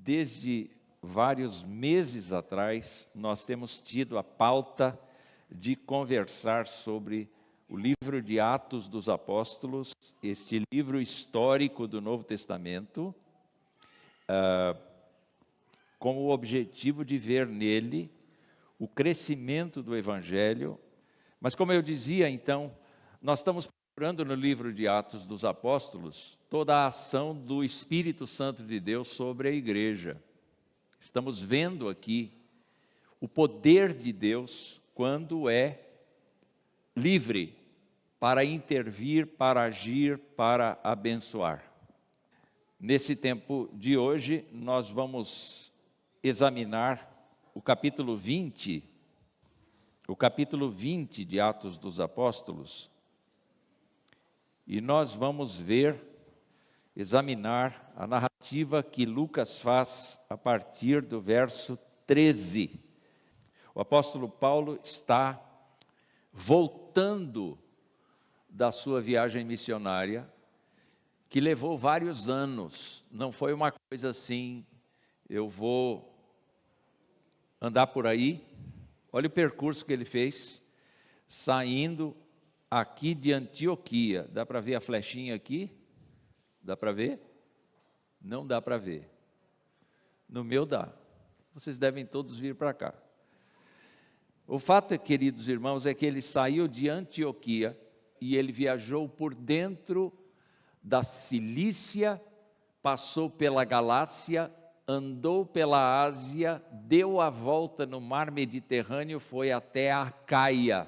desde vários meses atrás, nós temos tido a pauta de conversar sobre o livro de Atos dos Apóstolos, este livro histórico do Novo Testamento, com o objetivo de ver nele o crescimento do Evangelho. Mas como eu dizia, então, nós estamos procurando no livro de Atos dos Apóstolos toda a ação do Espírito Santo de Deus sobre a igreja. Estamos vendo aqui o poder de Deus quando é livre para intervir, para agir, para abençoar. Nesse tempo de hoje, nós vamos examinar o capítulo 20 de Atos dos Apóstolos, e nós vamos examinar a narrativa que Lucas faz a partir do verso 13. O apóstolo Paulo está voltando da sua viagem missionária, que levou vários anos. Não foi uma coisa assim, eu vou andar por aí. Olha o percurso que ele fez, saindo aqui de Antioquia. Dá para ver a flechinha aqui? Dá para ver? Não dá para ver. No meu dá. Vocês devem todos vir para cá. O fato, queridos irmãos, é que ele saiu de Antioquia e ele viajou por dentro da Cilícia, passou pela Galácia, andou pela Ásia, deu a volta no mar Mediterrâneo, foi até a Acaia.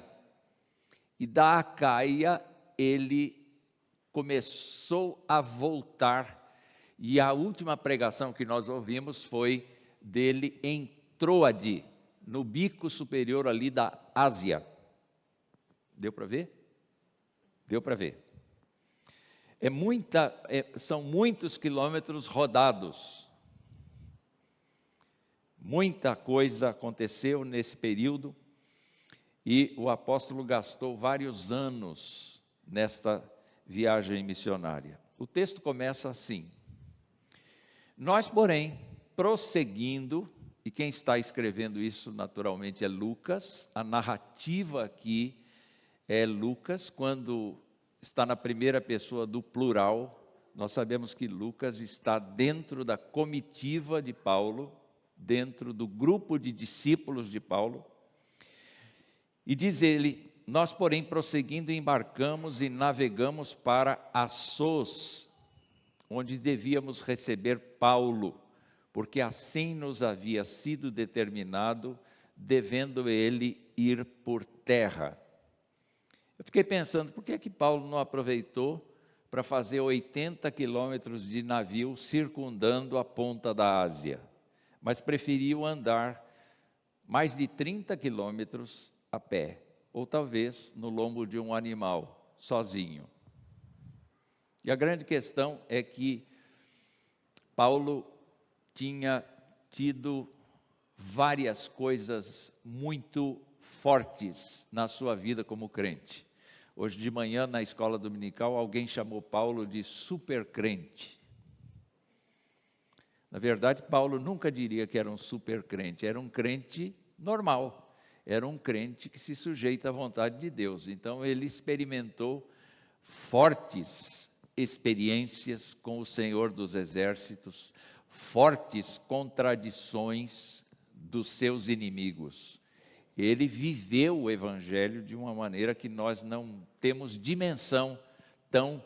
E da Acaia ele começou a voltar, e a última pregação que nós ouvimos foi dele em Troade, no bico superior ali da Ásia. Deu para ver? Deu para ver. São muitos quilômetros rodados. Muita coisa aconteceu nesse período, e o apóstolo gastou vários anos nesta viagem missionária. O texto começa assim: nós, porém, prosseguindo, e quem está escrevendo isso naturalmente é Lucas, a narrativa aqui é Lucas, quando está na primeira pessoa do plural, nós sabemos que Lucas está dentro da comitiva de Paulo, dentro do grupo de discípulos de Paulo, e diz ele: nós, porém, prosseguindo, embarcamos e navegamos para Assos, onde devíamos receber Paulo, porque assim nos havia sido determinado, devendo ele ir por terra. Eu fiquei pensando, por que Paulo não aproveitou para fazer 80 quilômetros de navio circundando a ponta da Ásia, mas preferiu andar mais de 30 quilômetros a pé, ou talvez no lombo de um animal, sozinho. E a grande questão é que Paulo tinha tido várias coisas muito fortes na sua vida como crente. Hoje de manhã, na escola dominical, alguém chamou Paulo de super crente. Na verdade, Paulo nunca diria que era um super crente, era um crente normal. Era um crente que se sujeita à vontade de Deus. Então ele experimentou fortes experiências com o Senhor dos Exércitos, fortes contradições dos seus inimigos. Ele viveu o Evangelho de uma maneira que nós não temos dimensão tão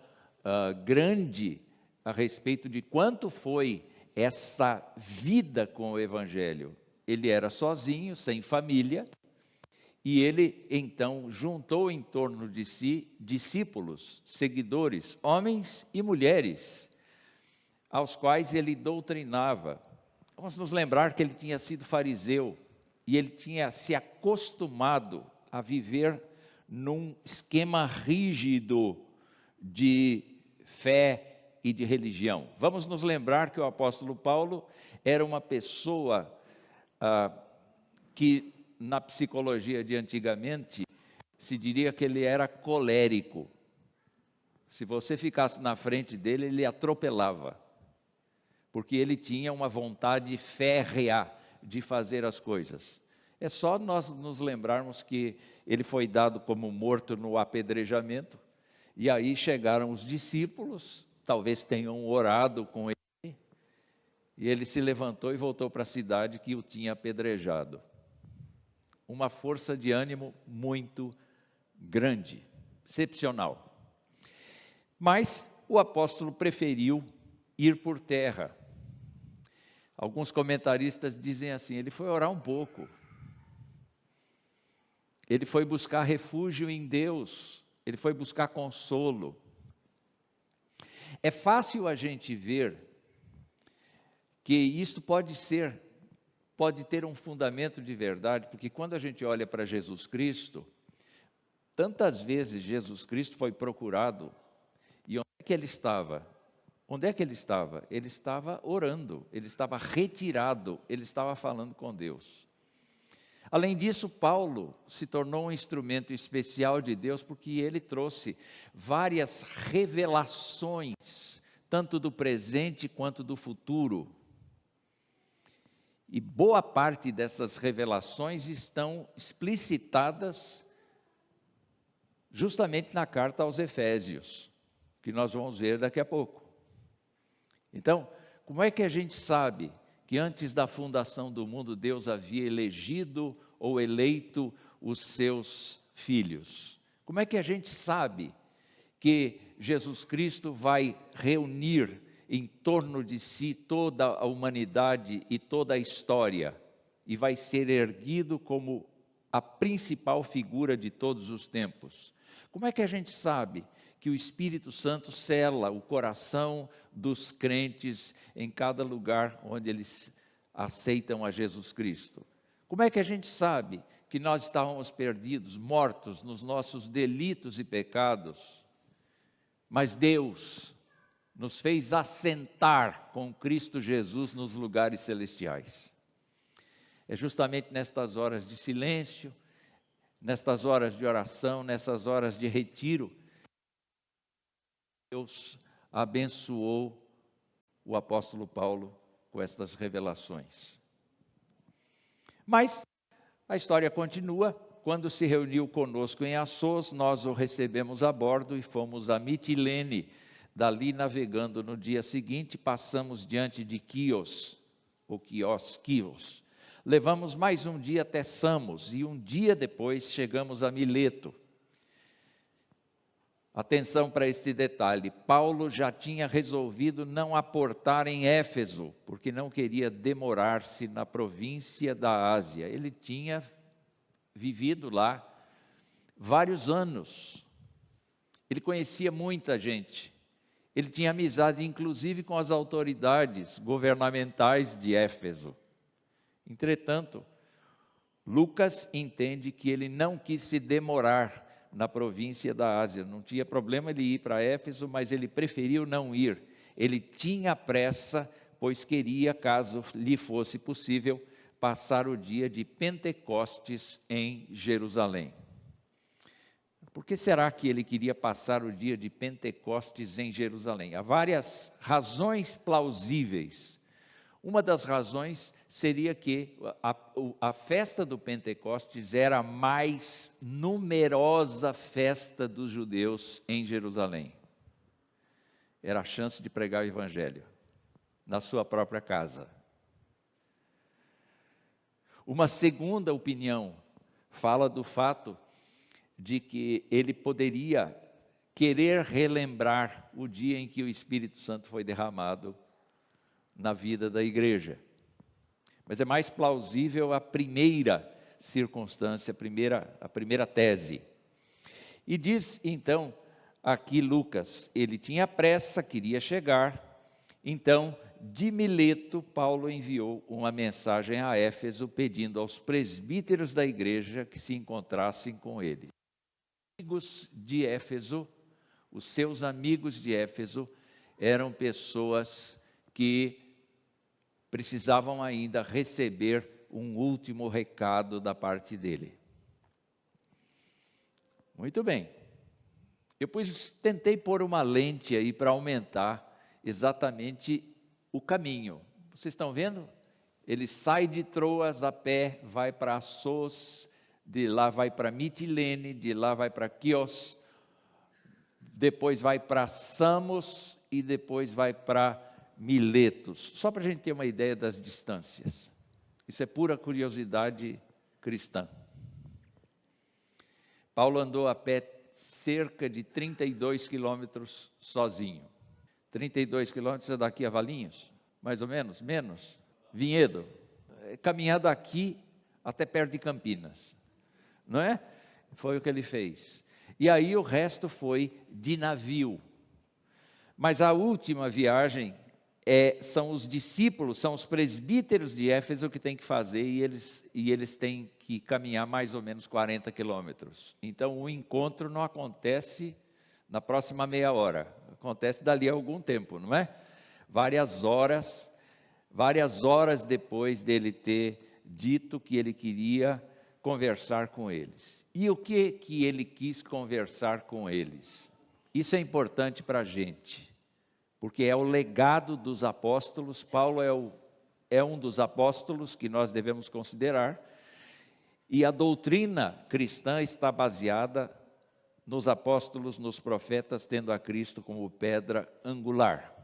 grande a respeito de quanto foi essa vida com o Evangelho. Ele era sozinho, sem família, e ele então juntou em torno de si discípulos, seguidores, homens e mulheres, aos quais ele doutrinava. Vamos nos lembrar que ele tinha sido fariseu, e ele tinha se acostumado a viver num esquema rígido de fé e de religião. Vamos nos lembrar que o apóstolo Paulo era uma pessoa que na psicologia de antigamente se diria que ele era colérico. Se você ficasse na frente dele, ele atropelava. porque ele tinha uma vontade férrea de fazer as coisas. É só nós nos lembrarmos que ele foi dado como morto no apedrejamento, e aí chegaram os discípulos, talvez tenham orado com ele, e ele se levantou e voltou para a cidade que o tinha apedrejado. Uma força de ânimo muito grande, excepcional. Mas o apóstolo preferiu ir por terra. Alguns comentaristas dizem assim, ele foi orar um pouco. Ele foi buscar refúgio em Deus, ele foi buscar consolo. É fácil a gente ver que isto pode ter um fundamento de verdade, porque quando a gente olha para Jesus Cristo, tantas vezes Jesus Cristo foi procurado, e onde é que ele estava? Onde é que ele estava? Ele estava orando, ele estava retirado, ele estava falando com Deus. Além disso, Paulo se tornou um instrumento especial de Deus, porque ele trouxe várias revelações, tanto do presente quanto do futuro. E boa parte dessas revelações estão explicitadas justamente na carta aos Efésios, que nós vamos ver daqui a pouco. Então, como é que a gente sabe que antes da fundação do mundo Deus havia elegido ou eleito os seus filhos? Como é que a gente sabe que Jesus Cristo vai reunir em torno de si toda a humanidade e toda a história e vai ser erguido como a principal figura de todos os tempos? Como é que a gente sabe que o Espírito Santo sela o coração dos crentes em cada lugar onde eles aceitam a Jesus Cristo? Como é que a gente sabe que nós estávamos perdidos, mortos nos nossos delitos e pecados, mas Deus nos fez assentar com Cristo Jesus nos lugares celestiais? É justamente nestas horas de silêncio, nestas horas de oração, nessas horas de retiro, Deus abençoou o apóstolo Paulo com estas revelações. Mas a história continua. Quando se reuniu conosco em Assos, nós o recebemos a bordo e fomos a Mitilene. Dali, navegando no dia seguinte, passamos diante de Quios. Levamos mais um dia até Samos e um dia depois chegamos a Mileto. Atenção para este detalhe, Paulo já tinha resolvido não aportar em Éfeso, porque não queria demorar-se na província da Ásia. Ele tinha vivido lá vários anos, ele conhecia muita gente, ele tinha amizade inclusive com as autoridades governamentais de Éfeso. Entretanto, Lucas entende que ele não quis se demorar na província da Ásia. Não tinha problema ele ir para Éfeso, mas ele preferiu não ir. Ele tinha pressa, pois queria, caso lhe fosse possível, passar o dia de Pentecostes em Jerusalém. Por que será que ele queria passar o dia de Pentecostes em Jerusalém? Há várias razões plausíveis. Uma das razões seria que a festa do Pentecostes era a mais numerosa festa dos judeus em Jerusalém. Era a chance de pregar o Evangelho na sua própria casa. Uma segunda opinião fala do fato de que ele poderia querer relembrar o dia em que o Espírito Santo foi derramado na vida da igreja. Mas é mais plausível a primeira circunstância, a primeira tese. E diz então aqui Lucas, ele tinha pressa, queria chegar, então de Mileto Paulo enviou uma mensagem a Éfeso pedindo aos presbíteros da igreja que se encontrassem com ele. Amigos de Éfeso, os seus amigos de Éfeso eram pessoas que precisavam ainda receber um último recado da parte dele. Muito bem. Eu tentei pôr uma lente aí para aumentar exatamente o caminho. Vocês estão vendo? Ele sai de Troas a pé, vai para Assos, de lá vai para Mitilene, de lá vai para Quios, depois vai para Samos e depois vai para Miletos. Só para a gente ter uma ideia das distâncias. Isso é pura curiosidade cristã. Paulo andou a pé cerca de 32 quilômetros sozinho. 32 quilômetros é daqui a Valinhos, mais ou menos, menos. Vinhedo, caminhar daqui até perto de Campinas, não é? Foi o que ele fez. E aí o resto foi de navio. Mas a última viagem são os discípulos, são os presbíteros de Éfeso que têm que fazer, e eles têm que caminhar mais ou menos 40 quilômetros. Então o encontro não acontece na próxima meia hora, acontece dali a algum tempo, não é? Várias horas depois dele ter dito que ele queria conversar com eles. E o que ele quis conversar com eles? Isso é importante para a gente, porque é o legado dos apóstolos. Paulo é um dos apóstolos que nós devemos considerar, e a doutrina cristã está baseada nos apóstolos, nos profetas, tendo a Cristo como pedra angular.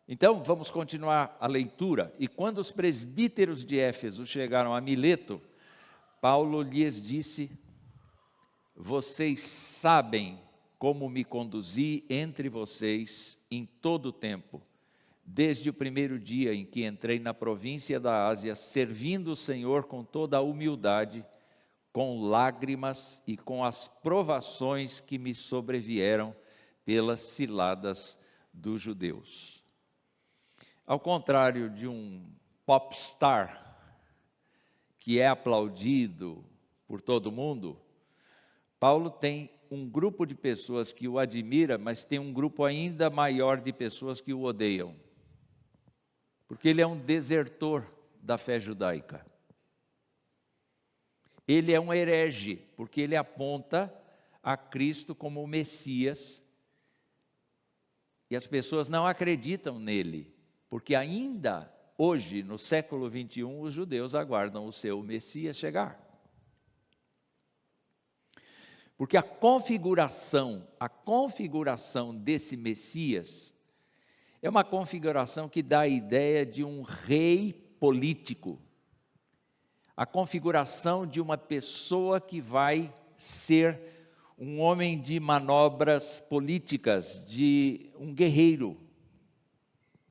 Então, vamos continuar a leitura. E quando os presbíteros de Éfeso chegaram a Mileto, Paulo lhes disse: vocês sabem como me conduzi entre vocês em todo o tempo, desde o primeiro dia em que entrei na província da Ásia, servindo o Senhor com toda a humildade, com lágrimas e com as provações que me sobrevieram pelas ciladas dos judeus. Ao contrário de um popstar que é aplaudido por todo mundo, Paulo tem um grupo de pessoas que o admira, mas tem um grupo ainda maior de pessoas que o odeiam, porque ele é um desertor da fé judaica. Ele é um herege, porque ele aponta a Cristo como o Messias, e as pessoas não acreditam nele, porque ainda hoje, no século 21, os judeus aguardam o seu Messias chegar. Porque a configuração desse Messias é uma configuração que dá a ideia de um rei político, a configuração de uma pessoa que vai ser um homem de manobras políticas, de um guerreiro,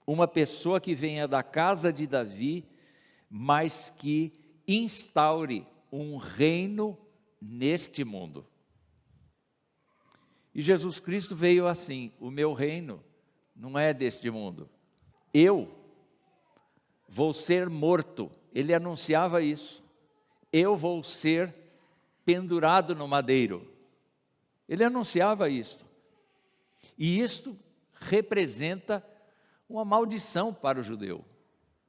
uma pessoa que venha da casa de Davi, mas que instaure um reino neste mundo. E Jesus Cristo veio assim: o meu reino não é deste mundo. Eu vou ser morto. Ele anunciava isso. Eu vou ser pendurado no madeiro. Ele anunciava isto. E isto representa uma maldição para o judeu.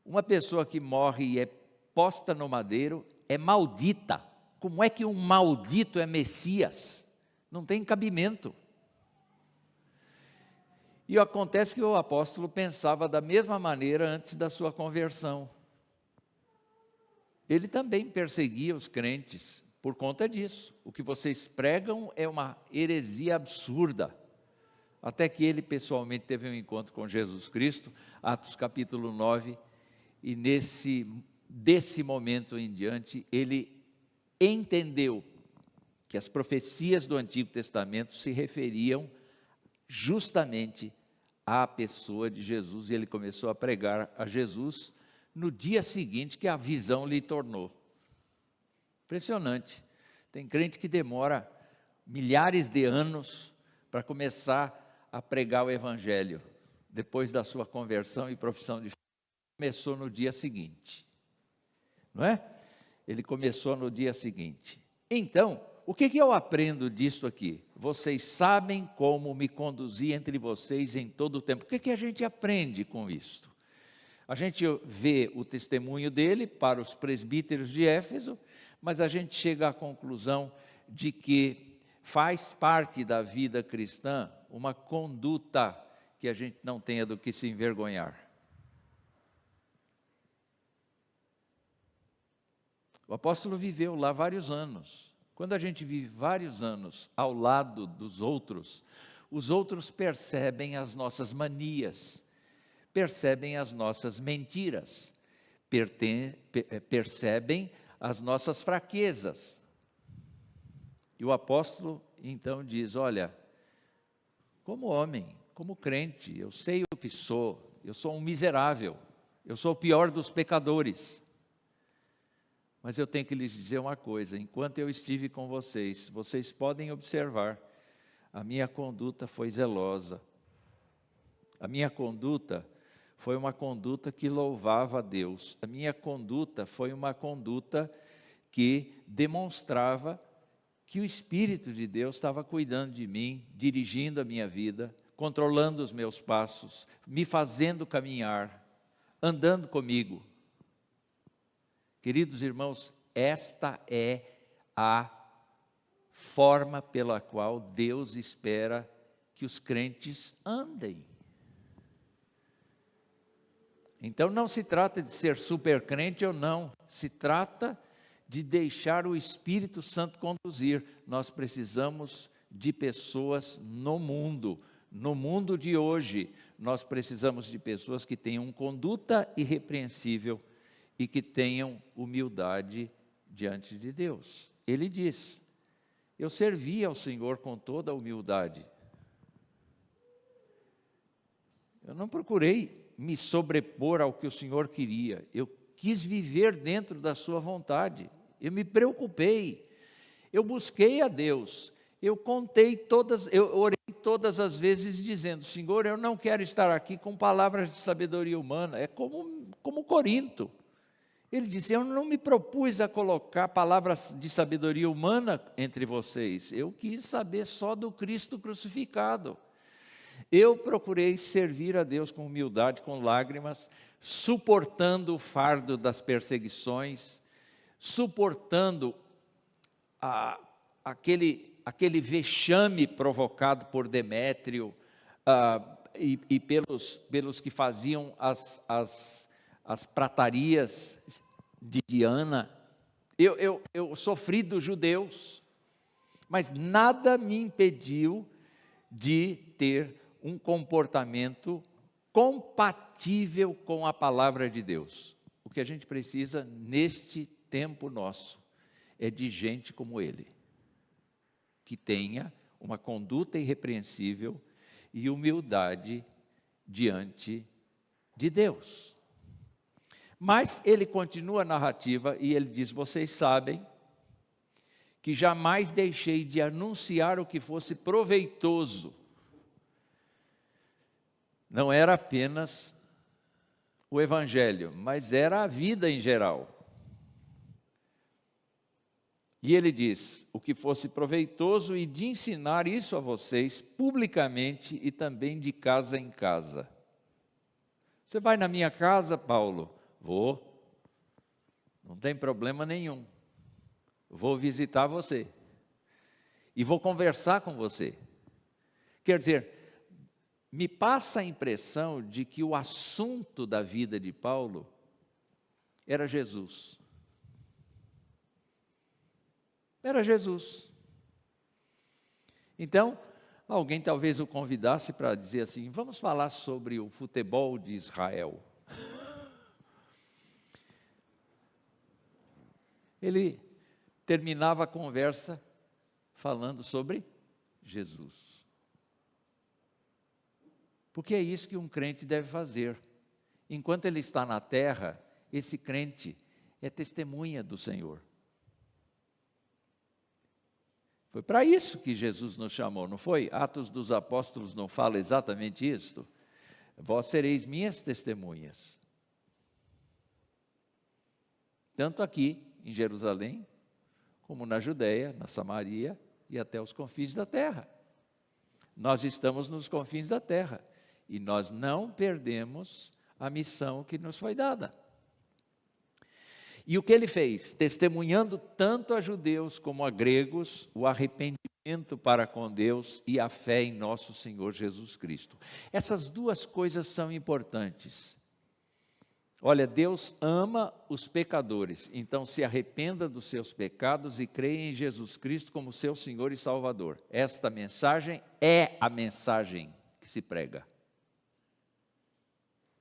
Uma pessoa que morre e é posta no madeiro é maldita. Como é que um maldito é Messias? Não tem cabimento. E acontece que o apóstolo pensava da mesma maneira antes da sua conversão. Ele também perseguia os crentes por conta disso. O que vocês pregam é uma heresia absurda. Até que ele pessoalmente teve um encontro com Jesus Cristo, Atos capítulo 9, e desse momento em diante, ele entendeu que as profecias do Antigo Testamento se referiam justamente à pessoa de Jesus, e ele começou a pregar a Jesus no dia seguinte que a visão lhe tornou. Impressionante. Tem crente que demora milhares de anos para começar a pregar o Evangelho, depois da sua conversão e profissão de fé. Começou no dia seguinte, não é? Ele começou no dia seguinte. Então, o que eu aprendo disso aqui? Vocês sabem como me conduzi entre vocês em todo o tempo. O que a gente aprende com isto? A gente vê o testemunho dele para os presbíteros de Éfeso, mas a gente chega à conclusão de que faz parte da vida cristã uma conduta que a gente não tenha do que se envergonhar. O apóstolo viveu lá vários anos. Quando a gente vive vários anos ao lado dos outros, os outros percebem as nossas manias, percebem as nossas mentiras, percebem as nossas fraquezas. E o apóstolo então diz: olha, como homem, como crente, eu sei o que sou, eu sou um miserável, eu sou o pior dos pecadores. Mas eu tenho que lhes dizer uma coisa: enquanto eu estive com vocês, vocês podem observar, a minha conduta foi zelosa. A minha conduta foi uma conduta que louvava a Deus. A minha conduta foi uma conduta que demonstrava que o Espírito de Deus estava cuidando de mim, dirigindo a minha vida, controlando os meus passos, me fazendo caminhar, andando comigo. Queridos irmãos, esta é a forma pela qual Deus espera que os crentes andem. Então não se trata de ser super crente ou não, se trata de deixar o Espírito Santo conduzir. Nós precisamos de pessoas no mundo de hoje, nós precisamos de pessoas que tenham conduta irrepreensível e que tenham humildade diante de Deus. Ele diz: eu servi ao Senhor com toda a humildade. Eu não procurei me sobrepor ao que o Senhor queria, eu quis viver dentro da sua vontade, eu me preocupei, eu busquei a Deus, eu orei todas as vezes dizendo: Senhor, eu não quero estar aqui com palavras de sabedoria humana. É como Corinto. Ele disse: eu não me propus a colocar palavras de sabedoria humana entre vocês, eu quis saber só do Cristo crucificado. Eu procurei servir a Deus com humildade, com lágrimas, suportando o fardo das perseguições, suportando aquele vexame provocado por Demétrio e pelos que faziam as pratarias de Diana. Eu sofri dos judeus, mas nada me impediu de ter um comportamento compatível com a palavra de Deus. O que a gente precisa neste tempo nosso é de gente como ele, que tenha uma conduta irrepreensível e humildade diante de Deus. Mas ele continua a narrativa e ele diz: vocês sabem que jamais deixei de anunciar o que fosse proveitoso. Não era apenas o Evangelho, mas era a vida em geral. E ele diz: o que fosse proveitoso, e de ensinar isso a vocês publicamente e também de casa em casa. Você vai na minha casa, Paulo? Vou. Não tem problema nenhum. Vou visitar você. E vou conversar com você. Quer dizer, me passa a impressão de que o assunto da vida de Paulo era Jesus. Era Jesus. Então, alguém talvez o convidasse para dizer assim: vamos falar sobre o futebol de Israel. Ele terminava a conversa falando sobre Jesus. Porque é isso que um crente deve fazer. Enquanto ele está na terra, esse crente é testemunha do Senhor. Foi para isso que Jesus nos chamou, não foi? Atos dos Apóstolos não fala exatamente isto? Vós sereis minhas testemunhas. Tanto aqui em Jerusalém, como na Judéia, na Samaria e até os confins da terra. Nós estamos nos confins da terra e nós não perdemos a missão que nos foi dada. E o que ele fez? Testemunhando tanto a judeus como a gregos o arrependimento para com Deus e a fé em nosso Senhor Jesus Cristo. Essas duas coisas são importantes. Olha, Deus ama os pecadores, então se arrependa dos seus pecados e creia em Jesus Cristo como seu Senhor e Salvador. Esta mensagem é a mensagem que se prega.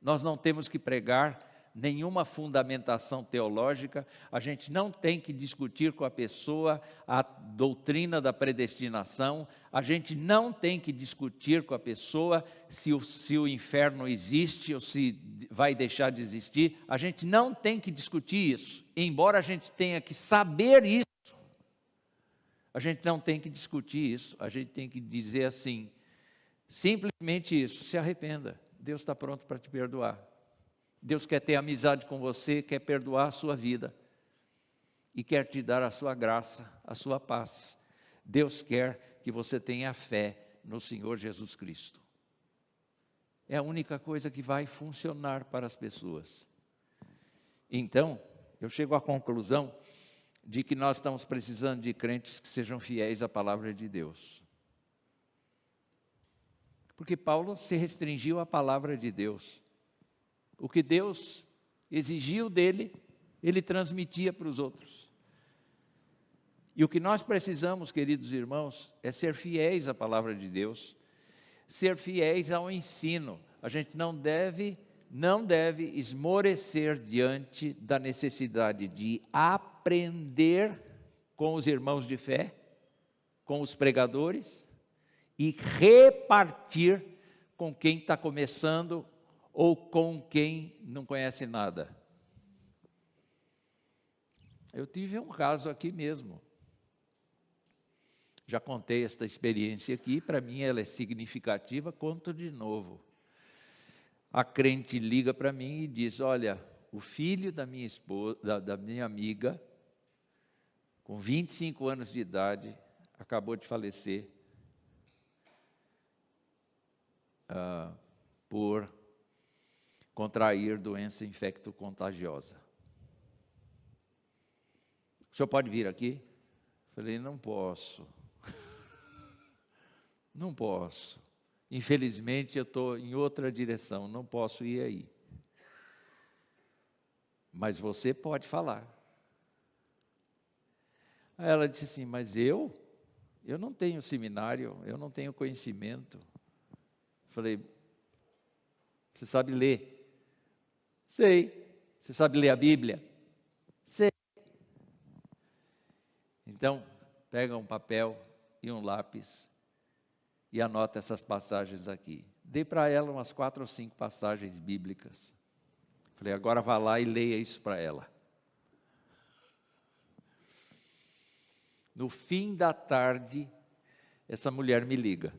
Nós não temos que pregar nenhuma fundamentação teológica, a gente não tem que discutir com a pessoa a doutrina da predestinação, a gente não tem que discutir com a pessoa se o inferno existe ou se vai deixar de existir, a gente não tem que discutir isso, embora a gente tenha que saber isso, a gente não tem que discutir isso, a gente tem que dizer assim, simplesmente isso, se arrependa, Deus está pronto para te perdoar. Deus quer ter amizade com você, quer perdoar a sua vida e quer te dar a sua graça, a sua paz. Deus quer que você tenha fé no Senhor Jesus Cristo. É a única coisa que vai funcionar para as pessoas. Então, eu chego à conclusão de que nós estamos precisando de crentes que sejam fiéis à palavra de Deus. Porque Paulo se restringiu à palavra de Deus. O que Deus exigiu dele, ele transmitia para os outros. E o que nós precisamos, queridos irmãos, é ser fiéis à palavra de Deus, ser fiéis ao ensino. A gente não deve esmorecer diante da necessidade de aprender com os irmãos de fé, com os pregadores, e repartir com quem está começando ou com quem não conhece nada. Eu tive um caso aqui mesmo. Já contei esta experiência aqui, para mim ela é significativa, conto de novo. A crente liga para mim e diz, olha, o filho da minha esposa, da minha amiga, com 25 anos de idade, acabou de falecer por contrair doença infecto-contagiosa. O senhor pode vir aqui? Falei, não posso. Não posso. Infelizmente eu estou em outra direção, não posso ir aí. Mas você pode falar. Aí ela disse assim, mas eu não tenho seminário, eu não tenho conhecimento. Falei, você sabe ler? Sei. Você sabe ler a Bíblia? Sei. Então, pega um papel e um lápis e anota essas passagens aqui. Dei para ela umas 4 ou 5 passagens bíblicas. Falei, agora vá lá e leia isso para ela. No fim da tarde, essa mulher me liga.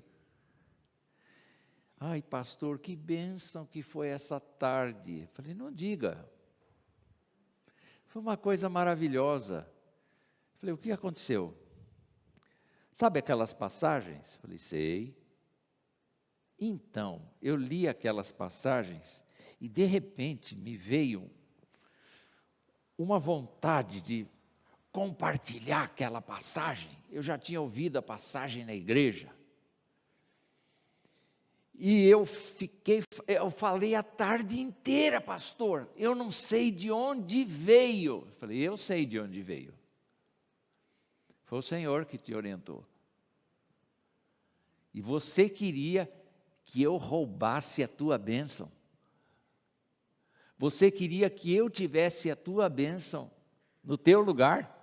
Ai, pastor, que bênção que foi essa tarde. Falei, não diga. Foi uma coisa maravilhosa. Falei, o que aconteceu? Sabe aquelas passagens? Falei, sei. Então, eu li aquelas passagens e de repente me veio uma vontade de compartilhar aquela passagem. Eu já tinha ouvido a passagem na igreja. E eu falei a tarde inteira, pastor, eu não sei de onde veio. Eu falei, eu sei de onde veio. Foi o Senhor que te orientou. E você queria que eu roubasse a tua bênção. Você queria que eu tivesse a tua bênção no teu lugar.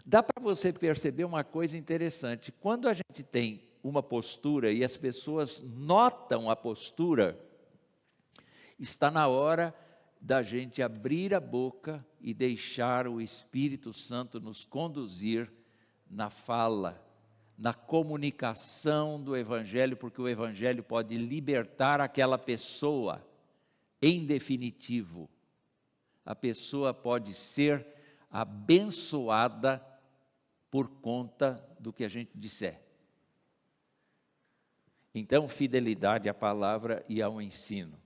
Dá para você perceber uma coisa interessante. Quando a gente tem uma postura e as pessoas notam a postura, está na hora da gente abrir a boca e deixar o Espírito Santo nos conduzir na fala, na comunicação do Evangelho, porque o Evangelho pode libertar aquela pessoa. Em definitivo, a pessoa pode ser abençoada por conta do que a gente disser. Então, fidelidade à palavra e ao ensino.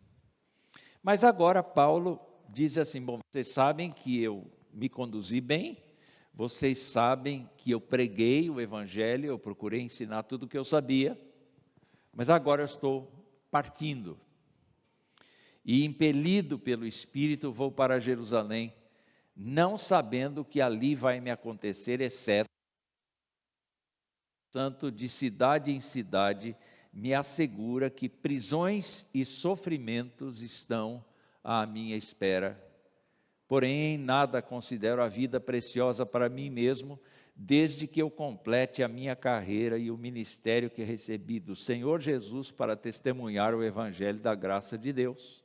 Mas agora Paulo diz assim: bom, vocês sabem que eu me conduzi bem, vocês sabem que eu preguei o Evangelho, eu procurei ensinar tudo o que eu sabia, mas agora eu estou partindo. E impelido pelo Espírito vou para Jerusalém, não sabendo que ali vai me acontecer, exceto, tanto de cidade em cidade, me assegura que prisões e sofrimentos estão à minha espera. Porém, nada considero a vida preciosa para mim mesmo, desde que eu complete a minha carreira e o ministério que recebi do Senhor Jesus para testemunhar o Evangelho da graça de Deus.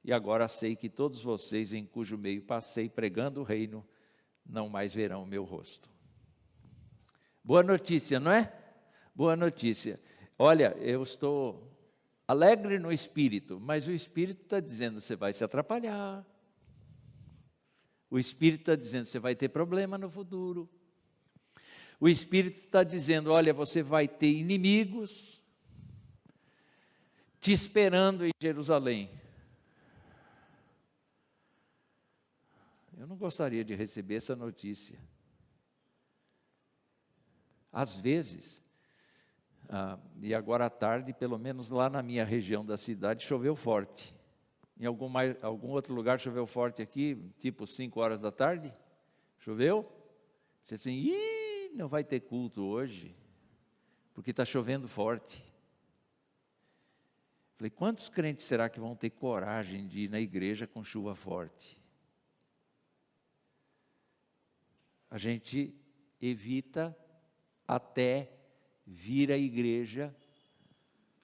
E agora sei que todos vocês, em cujo meio passei pregando o reino, não mais verão o meu rosto. Boa notícia, não é? Boa notícia. Olha, eu estou alegre no Espírito, mas o Espírito está dizendo, você vai se atrapalhar. O Espírito está dizendo, você vai ter problema no futuro. O Espírito está dizendo, olha, você vai ter inimigos te esperando em Jerusalém. Eu não gostaria de receber essa notícia. Às vezes, e agora à tarde, pelo menos lá na minha região da cidade, choveu forte. Em algum outro lugar choveu forte aqui, tipo 5 horas da tarde? Choveu? Você assim, não vai ter culto hoje, porque está chovendo forte. Falei, quantos crentes será que vão ter coragem de ir na igreja com chuva forte? A gente evita até vir à igreja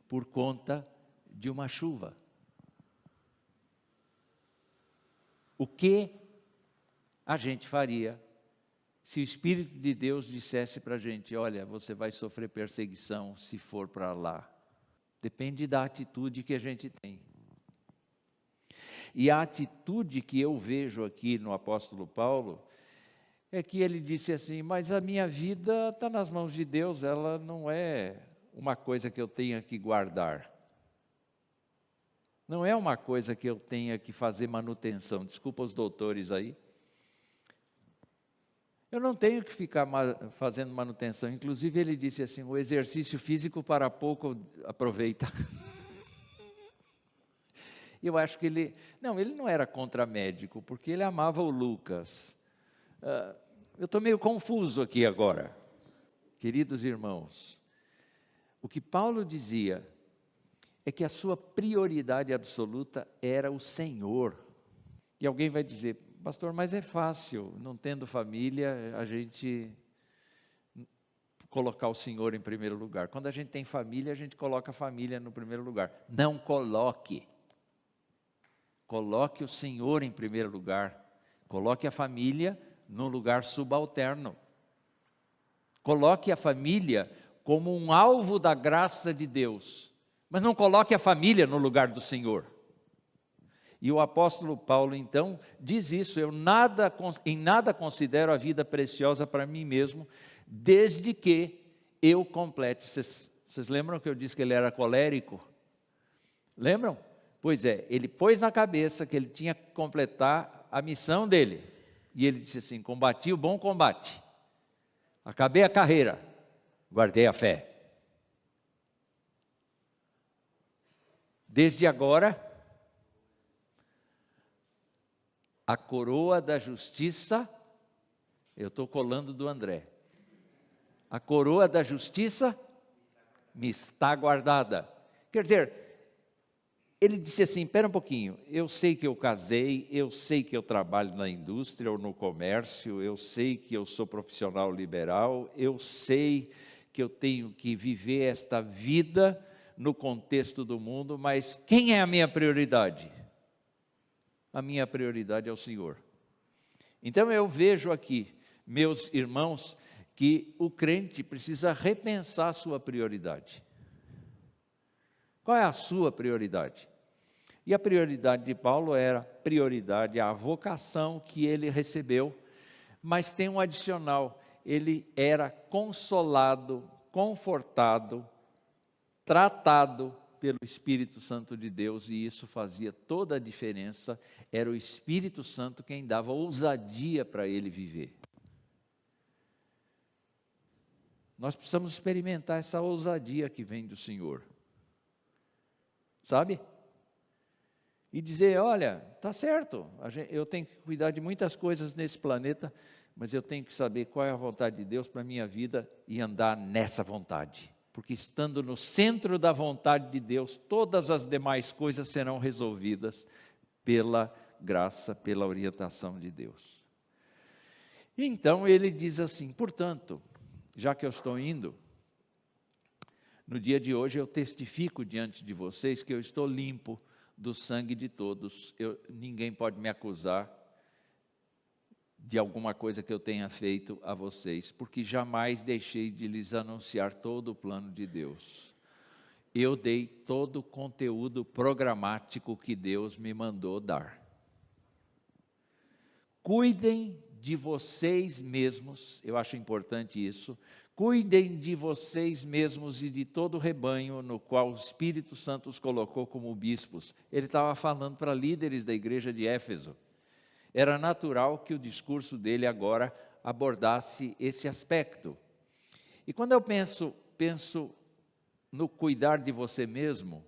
por conta de uma chuva. O que a gente faria se o Espírito de Deus dissesse para a gente, olha, você vai sofrer perseguição se for para lá? Depende da atitude que a gente tem. E a atitude que eu vejo aqui no apóstolo Paulo, é que ele disse assim, mas a minha vida está nas mãos de Deus, ela não é uma coisa que eu tenha que guardar. Não é uma coisa que eu tenha que fazer manutenção, desculpa os doutores aí. Eu não tenho que ficar fazendo manutenção, inclusive ele disse assim, o exercício físico para pouco aproveita. Eu acho que ele não era contra médico, porque ele amava o Lucas. Eu estou meio confuso aqui agora. Queridos irmãos, o que Paulo dizia é que a sua prioridade absoluta era o Senhor. E alguém vai dizer, pastor, mas é fácil, não tendo família, a gente colocar o Senhor em primeiro lugar. Quando a gente tem família, a gente coloca a família no primeiro lugar. Não coloque. Coloque o Senhor em primeiro lugar. Coloque a família num lugar subalterno. Coloque a família como um alvo da graça de Deus, mas não coloque a família no lugar do Senhor. E o apóstolo Paulo então diz isso, eu em nada considero a vida preciosa para mim mesmo, desde que eu complete. Vocês lembram que eu disse que ele era colérico? Lembram? Pois é, ele pôs na cabeça que ele tinha que completar a missão dele. E ele disse assim, combati o bom combate, acabei a carreira, guardei a fé. Desde agora, a coroa da justiça, eu estou colando do André, a coroa da justiça me está guardada. Quer dizer, ele disse assim, espera um pouquinho, eu sei que eu casei, eu sei que eu trabalho na indústria ou no comércio, eu sei que eu sou profissional liberal, eu sei que eu tenho que viver esta vida no contexto do mundo, mas quem é a minha prioridade? A minha prioridade é o Senhor. Então eu vejo aqui, meus irmãos, que o crente precisa repensar a sua prioridade. Qual é a sua prioridade? E a prioridade de Paulo era prioridade à vocação que ele recebeu, mas tem um adicional, ele era consolado, confortado, tratado pelo Espírito Santo de Deus, e isso fazia toda a diferença. Era o Espírito Santo quem dava ousadia para ele viver. Nós precisamos experimentar essa ousadia que vem do Senhor, sabe? E dizer, olha, tá certo, eu tenho que cuidar de muitas coisas nesse planeta, mas eu tenho que saber qual é a vontade de Deus para a minha vida e andar nessa vontade. Porque estando no centro da vontade de Deus, todas as demais coisas serão resolvidas pela graça, pela orientação de Deus. Então ele diz assim, portanto, já que eu estou indo, no dia de hoje eu testifico diante de vocês que eu estou limpo do sangue de todos. Ninguém pode me acusar de alguma coisa que eu tenha feito a vocês, porque jamais deixei de lhes anunciar todo o plano de Deus. Eu dei todo o conteúdo programático que Deus me mandou dar. Cuidem de vocês mesmos, eu acho importante isso, cuidem de vocês mesmos e de todo o rebanho no qual o Espírito Santo os colocou como bispos. Ele estava falando para líderes da igreja de Éfeso. Era natural que o discurso dele agora abordasse esse aspecto. E quando eu penso no cuidar de você mesmo,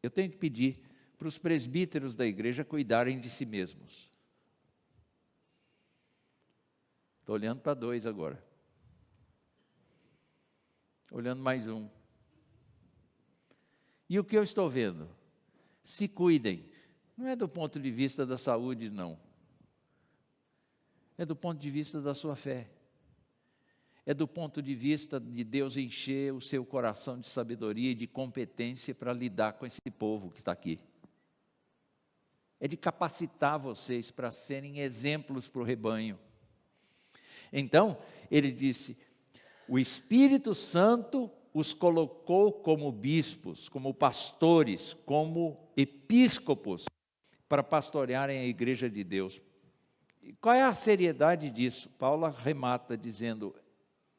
eu tenho que pedir para os presbíteros da igreja cuidarem de si mesmos. Estou olhando para 2 agora. Olhando mais um. E o que eu estou vendo? Se cuidem. Não é do ponto de vista da saúde, não. É do ponto de vista da sua fé. É do ponto de vista de Deus encher o seu coração de sabedoria e de competência para lidar com esse povo que está aqui. É de capacitar vocês para serem exemplos para o rebanho. Então, ele disse, o Espírito Santo os colocou como bispos, como pastores, como episcopos, para pastorearem a igreja de Deus. E qual é a seriedade disso? Paulo arremata dizendo,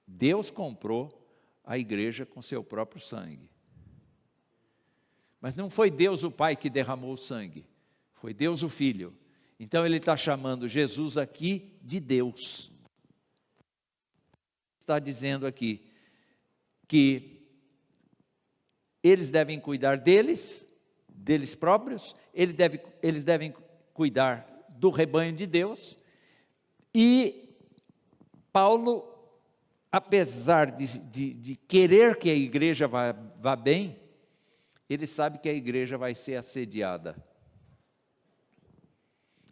Deus comprou a igreja com seu próprio sangue. Mas não foi Deus o Pai que derramou o sangue, foi Deus o Filho. Então ele está chamando Jesus aqui de Deus. Está dizendo aqui que eles devem cuidar deles próprios, eles devem cuidar do rebanho de Deus, e Paulo, apesar de querer que a igreja vá bem, ele sabe que a igreja vai ser assediada,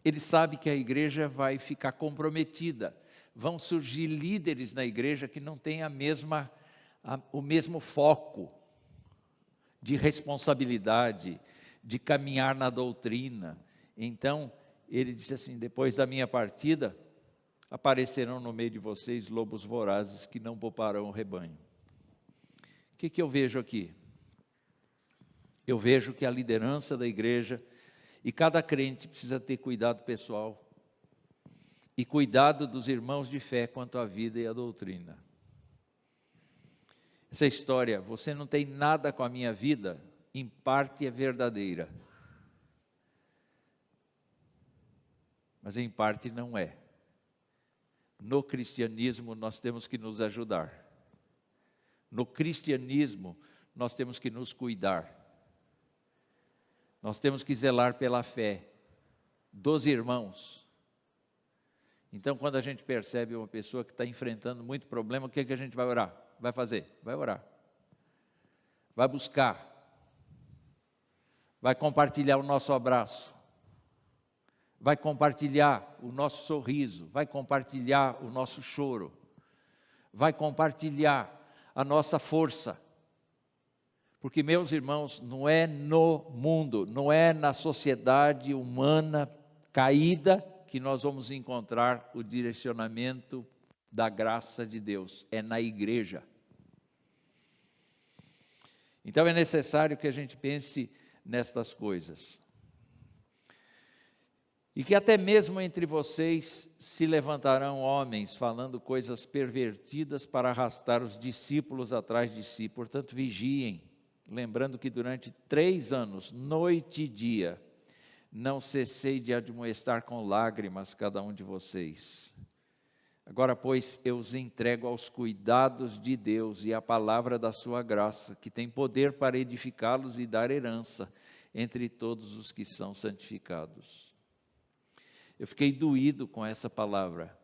ele sabe que a igreja vai ficar comprometida, vão surgir líderes na igreja que não têm o mesmo foco de responsabilidade, de caminhar na doutrina. Então, ele disse assim, depois da minha partida, aparecerão no meio de vocês lobos vorazes que não pouparão o rebanho. O que eu vejo aqui? Eu vejo que a liderança da igreja, e cada crente precisa ter cuidado pessoal, e cuidado dos irmãos de fé quanto à vida e à doutrina. Essa história, você não tem nada com a minha vida, em parte é verdadeira, mas em parte não é. No cristianismo nós temos que nos ajudar, no cristianismo nós temos que nos cuidar, nós temos que zelar pela fé dos irmãos. Então, quando a gente percebe uma pessoa que está enfrentando muito problema, o que a gente vai orar? Vai fazer? Vai orar. Vai buscar. Vai compartilhar o nosso abraço. Vai compartilhar o nosso sorriso. Vai compartilhar o nosso choro. Vai compartilhar a nossa força. Porque, meus irmãos, não é no mundo, não é na sociedade humana caída que nós vamos encontrar o direcionamento da graça de Deus, é na igreja. Então é necessário que a gente pense nestas coisas. E que até mesmo entre vocês se levantarão homens falando coisas pervertidas para arrastar os discípulos atrás de si. Portanto, vigiem, lembrando que durante 3 anos, noite e dia, não cessei de admoestar com lágrimas cada um de vocês. Agora, pois, eu os entrego aos cuidados de Deus e à palavra da sua graça, que tem poder para edificá-los e dar herança entre todos os que são santificados. Eu fiquei doído com essa palavra.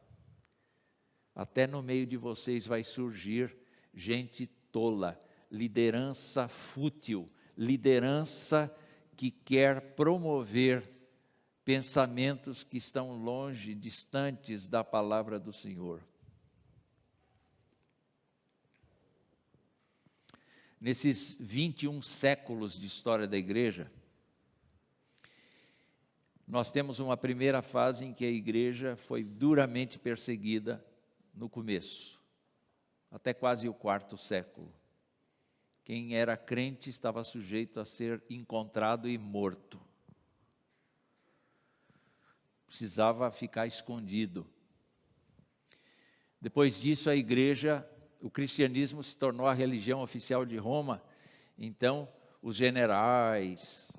Até no meio de vocês vai surgir gente tola, liderança fútil, liderança que quer promover pensamentos que estão longe, distantes da palavra do Senhor. Nesses 21 séculos de história da igreja, nós temos uma primeira fase em que a igreja foi duramente perseguida no começo, até quase o 4º século. Quem era crente estava sujeito a ser encontrado e morto. Precisava ficar escondido. Depois disso, a igreja, o cristianismo se tornou a religião oficial de Roma. Então, os generais,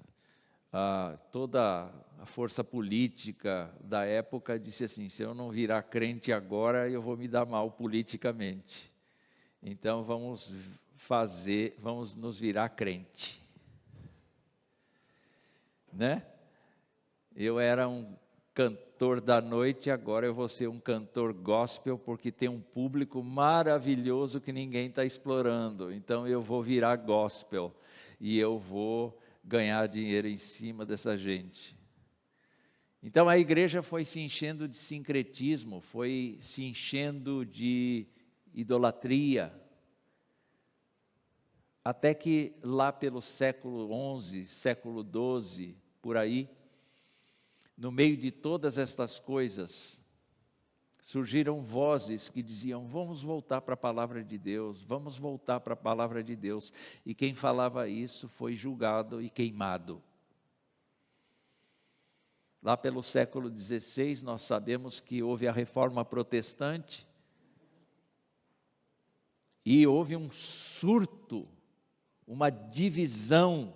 toda a força política da época disse assim: se eu não virar crente agora, eu vou me dar mal politicamente. Então, vamos nos virar crente. Né? Eu era um cantor da noite, agora eu vou ser um cantor gospel, porque tem um público maravilhoso que ninguém está explorando. Então eu vou virar gospel e eu vou ganhar dinheiro em cima dessa gente. Então a igreja foi se enchendo de sincretismo, foi se enchendo de idolatria, até que lá pelo século XI, século XII, por aí, no meio de todas estas coisas, surgiram vozes que diziam: vamos voltar para a palavra de Deus, vamos voltar para a palavra de Deus. E quem falava isso foi julgado e queimado. Lá pelo século XVI, nós sabemos que houve a Reforma Protestante, e houve um surto, uma divisão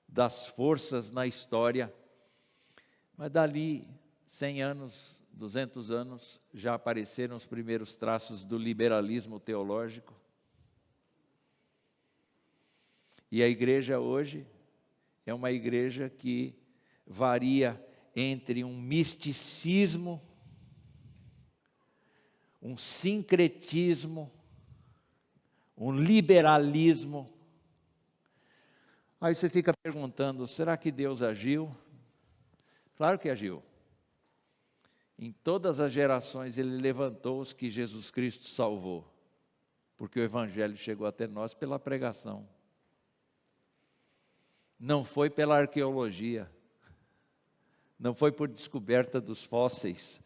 das forças na história. Mas dali 100 anos, 200 anos, já apareceram os primeiros traços do liberalismo teológico. E a igreja hoje é uma igreja que varia entre um misticismo, um sincretismo, um liberalismo. Aí você fica perguntando: será que Deus agiu? Claro que agiu. Em todas as gerações Ele levantou os que Jesus Cristo salvou, porque o Evangelho chegou até nós pela pregação. Não foi pela arqueologia, não foi por descoberta dos fósseis,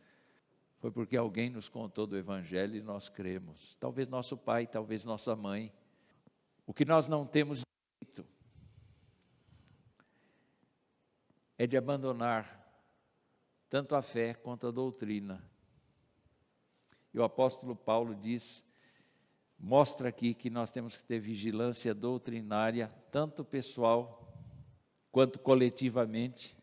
foi porque alguém nos contou do Evangelho e nós cremos. Talvez nosso pai, talvez nossa mãe. O que nós não temos direito é de abandonar tanto a fé quanto a doutrina. E o apóstolo Paulo mostra aqui que nós temos que ter vigilância doutrinária, tanto pessoal quanto coletivamente,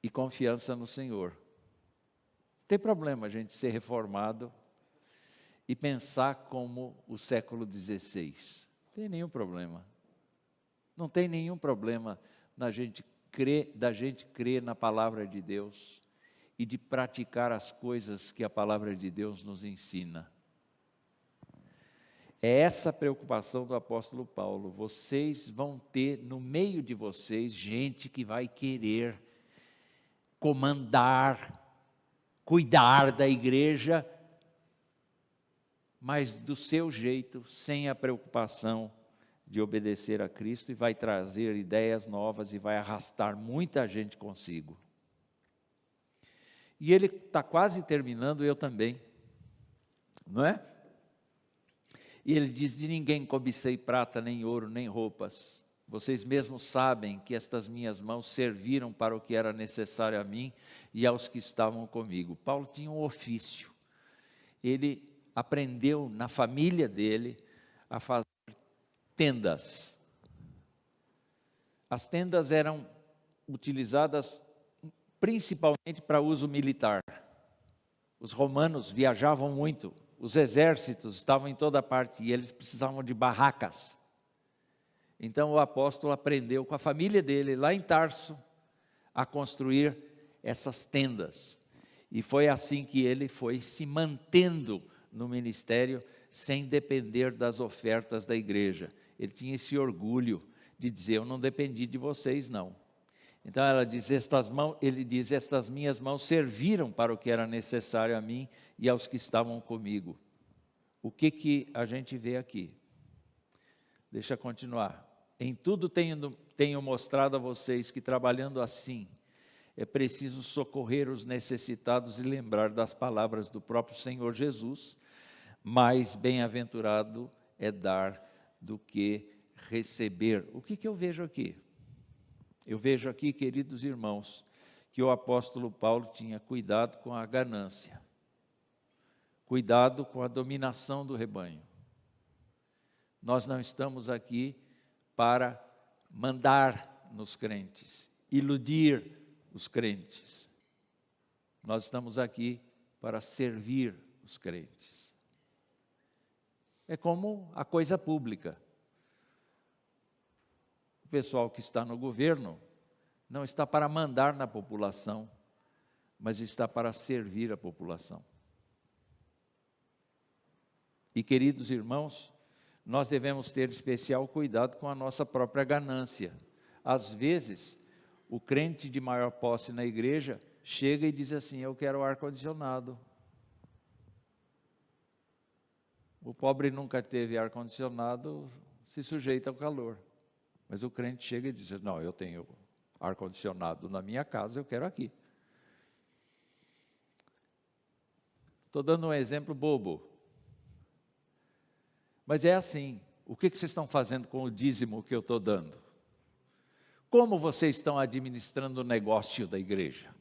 e confiança no Senhor. Não tem problema a gente ser reformado e pensar como o século XVI. Não tem nenhum problema. Não tem nenhum problema da gente crer na palavra de Deus e de praticar as coisas que a palavra de Deus nos ensina. É essa a preocupação do apóstolo Paulo. Vocês vão ter no meio de vocês gente que vai querer comandar, cuidar da igreja, mas do seu jeito, sem a preocupação de obedecer a Cristo, e vai trazer ideias novas e vai arrastar muita gente consigo. E ele está quase terminando, eu também, não é? E ele diz: de ninguém cobicei prata, nem ouro, nem roupas. Vocês mesmos sabem que estas minhas mãos serviram para o que era necessário a mim e aos que estavam comigo. Paulo tinha um ofício. Ele aprendeu na família dele a fazer tendas. As tendas eram utilizadas principalmente para uso militar. Os romanos viajavam muito, os exércitos estavam em toda parte e eles precisavam de barracas. Então o apóstolo aprendeu com a família dele, lá em Tarso, a construir essas tendas. E foi assim que ele foi se mantendo no ministério, sem depender das ofertas da igreja. Ele tinha esse orgulho de dizer, eu não dependi de vocês não. Então ele diz, estas minhas mãos serviram para o que era necessário a mim e aos que estavam comigo. O que a gente vê aqui? Deixa eu continuar. Em tudo tenho mostrado a vocês que trabalhando assim, é preciso socorrer os necessitados e lembrar das palavras do próprio Senhor Jesus, mais bem-aventurado é dar do que receber. O que eu vejo aqui? Eu vejo aqui, queridos irmãos, que o apóstolo Paulo tinha cuidado com a ganância, cuidado com a dominação do rebanho. Nós não estamos aqui para mandar nos crentes, iludir os crentes. Nós estamos aqui para servir os crentes. É como a coisa pública. O pessoal que está no governo não está para mandar na população, mas está para servir a população. E, queridos irmãos, nós devemos ter especial cuidado com a nossa própria ganância. Às vezes, o crente de maior posse na igreja chega e diz assim, eu quero ar-condicionado. O pobre nunca teve ar-condicionado, se sujeita ao calor. Mas o crente chega e diz, não, eu tenho ar-condicionado na minha casa, eu quero aqui. Estou dando um exemplo bobo. Mas é assim, o que vocês estão fazendo com o dízimo que eu estou dando? Como vocês estão administrando o negócio da igreja?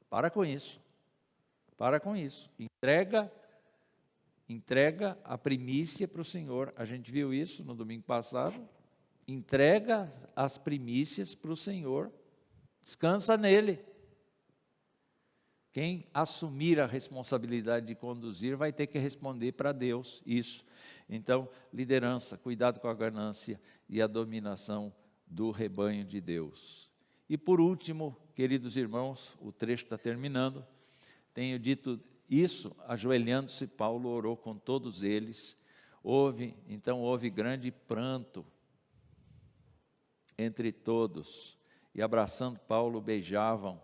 Para com isso. Para com isso. Entrega a primícia para o Senhor. A gente viu isso no domingo passado. Entrega as primícias para o Senhor. Descansa nele. Quem assumir a responsabilidade de conduzir vai ter que responder para Deus isso. Então, liderança, cuidado com a ganância e a dominação do rebanho de Deus. E por último, queridos irmãos, o trecho está terminando. Tenho dito isso, ajoelhando-se, Paulo orou com todos eles. Então houve grande pranto entre todos. E abraçando Paulo, beijavam,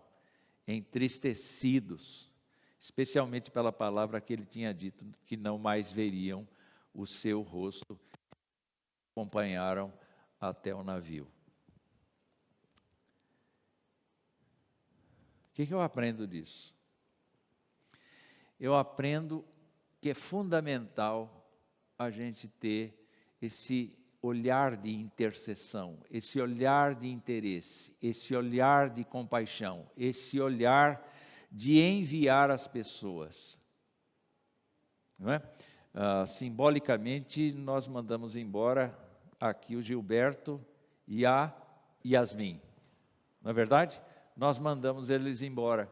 entristecidos, especialmente pela palavra que ele tinha dito, que não mais veriam o seu rosto, acompanharam até o navio. O que eu aprendo disso? Eu aprendo que é fundamental a gente ter esse olhar de intercessão, esse olhar de interesse, esse olhar de compaixão, esse olhar de enviar as pessoas. Não é? Simbolicamente, nós mandamos embora aqui o Gilberto e a Yasmin. Não é verdade? Nós mandamos eles embora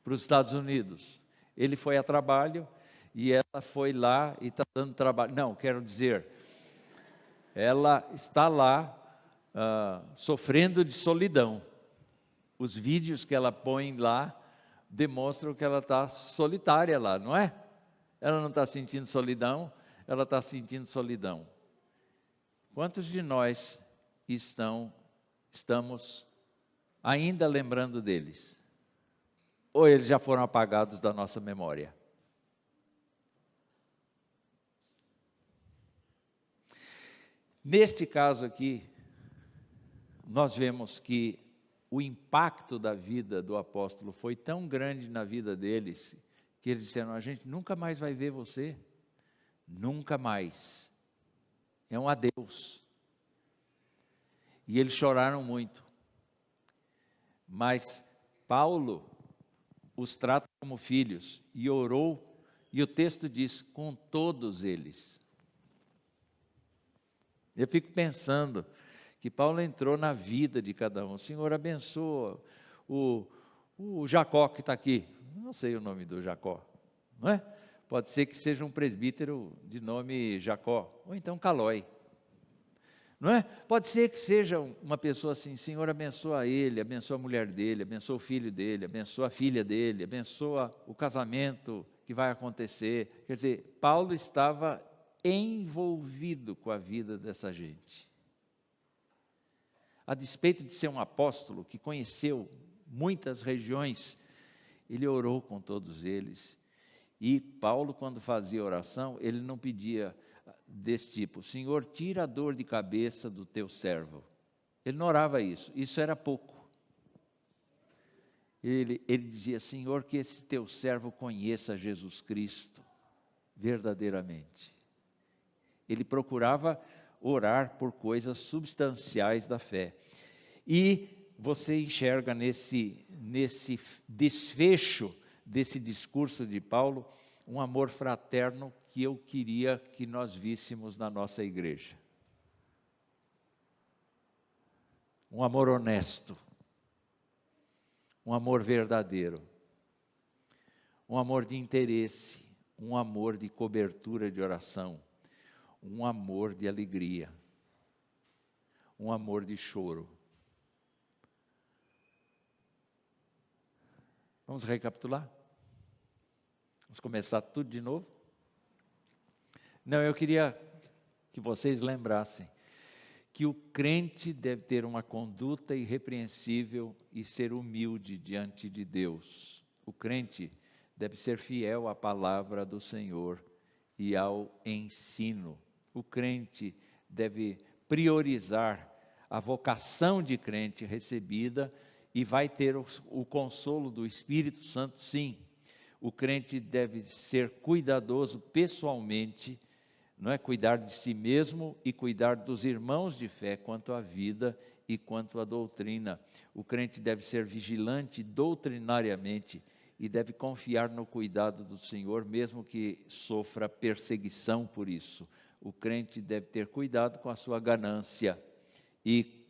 para os Estados Unidos. Ele foi a trabalho e ela foi lá e está dando trabalho. Não, quero dizer, ela está lá sofrendo de solidão. Os vídeos que ela põe lá demonstram que ela está solitária lá, não é? Ela não está sentindo solidão, ela está sentindo solidão. Quantos de nós estamos ainda lembrando deles? Ou eles já foram apagados da nossa memória? Neste caso aqui, nós vemos que o impacto da vida do apóstolo foi tão grande na vida deles, que eles disseram, a gente nunca mais vai ver você, nunca mais, é um adeus. E eles choraram muito, mas Paulo os trata como filhos, e orou, e o texto diz, com todos eles. Eu fico pensando que Paulo entrou na vida de cada um. O Senhor abençoa o Jacó que está aqui. Não sei o nome do Jacó, não é? Pode ser que seja um presbítero de nome Jacó, ou então Calói. Não é? Pode ser que seja uma pessoa assim: Senhor, abençoa ele, abençoa a mulher dele, abençoa o filho dele, abençoa a filha dele, abençoa o casamento que vai acontecer. Quer dizer, Paulo estava envolvido com a vida dessa gente. A despeito de ser um apóstolo que conheceu muitas regiões, ele orou com todos eles. E Paulo, quando fazia oração, ele não pedia desse tipo: Senhor, tira a dor de cabeça do teu servo. Ele não orava isso era pouco. Ele dizia: Senhor, que esse teu servo conheça Jesus Cristo verdadeiramente. Ele procurava orar por coisas substanciais da fé. E você enxerga nesse desfecho desse discurso de Paulo um amor fraterno que eu queria que nós víssemos na nossa igreja. Um amor honesto, um amor verdadeiro, um amor de interesse, um amor de cobertura de oração, um amor de alegria, um amor de choro. Vamos recapitular? Vamos começar tudo de novo? Não, eu queria que vocês lembrassem que o crente deve ter uma conduta irrepreensível e ser humilde diante de Deus. O crente deve ser fiel à palavra do Senhor e ao ensino. O crente deve priorizar a vocação de crente recebida e vai ter o consolo do Espírito Santo, sim. O crente deve ser cuidadoso pessoalmente, não é? Cuidar de si mesmo e cuidar dos irmãos de fé quanto à vida e quanto à doutrina. O crente deve ser vigilante doutrinariamente e deve confiar no cuidado do Senhor, mesmo que sofra perseguição por isso. O crente deve ter cuidado com a sua ganância e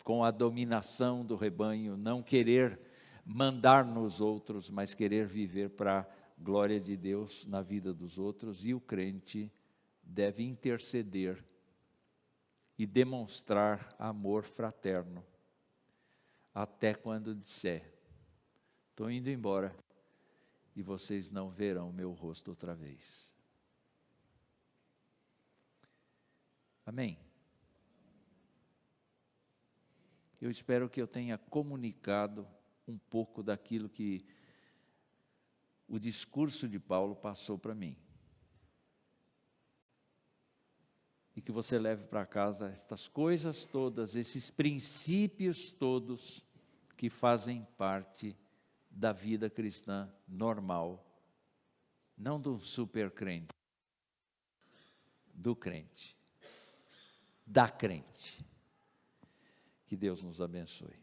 com a dominação do rebanho, não querer mandar nos outros, mas querer viver para a glória de Deus na vida dos outros. E o crente deve interceder e demonstrar amor fraterno, até quando disser: estou indo embora e vocês não verão meu rosto outra vez. Amém? Eu espero que eu tenha comunicado um pouco daquilo que o discurso de Paulo passou para mim. E que você leve para casa estas coisas todas, esses princípios todos que fazem parte da vida cristã normal, não do super crente, do crente, da crente. Que Deus nos abençoe.